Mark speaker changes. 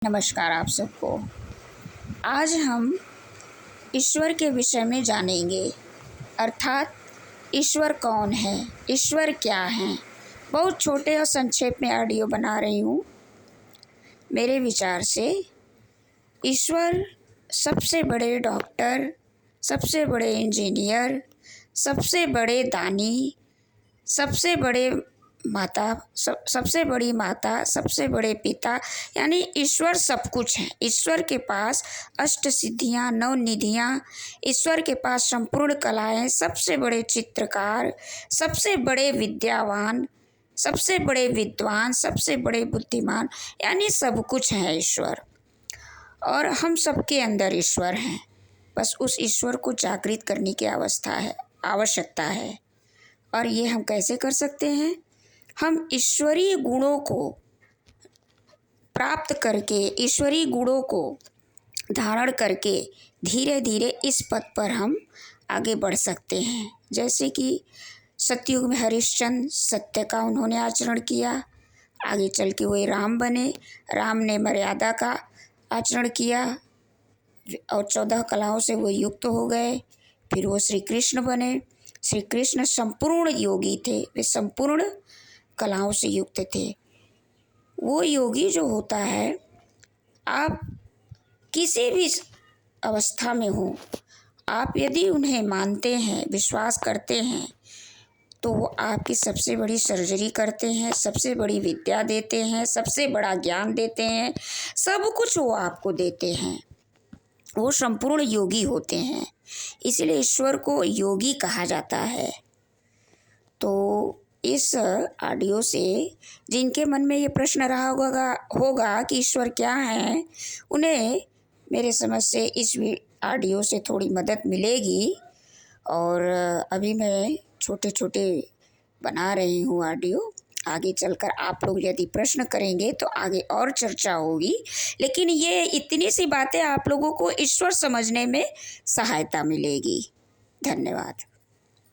Speaker 1: नमस्कार आप सबको। आज हम ईश्वर के विषय में जानेंगे, अर्थात ईश्वर कौन है, ईश्वर क्या है। बहुत छोटे और संक्षेप में ऑडियो बना रही हूँ। मेरे विचार से ईश्वर सबसे बड़े डॉक्टर, सबसे बड़े इंजीनियर, सबसे बड़े दानी, सबसे बड़े सबसे बड़ी माता, सबसे बड़े पिता, यानी ईश्वर सब कुछ है। ईश्वर के पास अष्ट सिद्धियाँ, नौ निधियाँ, ईश्वर के पास संपूर्ण कलाएं, सबसे बड़े चित्रकार, सबसे बड़े विद्यावान, सबसे बड़े विद्वान, सबसे बड़े बुद्धिमान, यानी सब कुछ है ईश्वर। और हम सबके अंदर ईश्वर हैं, बस उस ईश्वर को जागृत करने की आवश्यकता है। और ये हम कैसे कर सकते हैं? हम ईश्वरीय गुणों को प्राप्त करके, ईश्वरीय गुणों को धारण करके धीरे धीरे इस पथ पर हम आगे बढ़ सकते हैं। जैसे कि सतयुग में हरिश्चंद्र सत्य का उन्होंने आचरण किया, आगे चल के वही राम बने, राम ने मर्यादा का आचरण किया और 14 कलाओं से वो युक्त हो गए। फिर वो श्री कृष्ण बने। श्री कृष्ण संपूर्ण योगी थे, वे संपूर्ण कलाओं से युक्त थे। वो योगी जो होता है, आप किसी भी अवस्था में हो, आप यदि उन्हें मानते हैं, विश्वास करते हैं, तो वो आपकी सबसे बड़ी सर्जरी करते हैं, सबसे बड़ी विद्या देते हैं, सबसे बड़ा ज्ञान देते हैं, सब कुछ वो आपको देते हैं। वो संपूर्ण योगी होते हैं, इसलिए ईश्वर को योगी कहा जाता है। तो इस ऑडियो से जिनके मन में ये प्रश्न रहा होगा कि ईश्वर क्या है, उन्हें मेरे समझ से इस ऑडियो से थोड़ी मदद मिलेगी। और अभी मैं छोटे छोटे बना रही हूँ ऑडियो। आगे चलकर आप लोग यदि प्रश्न करेंगे तो आगे और चर्चा होगी, लेकिन ये इतनी सी बातें आप लोगों को ईश्वर समझने में सहायता मिलेगी। धन्यवाद।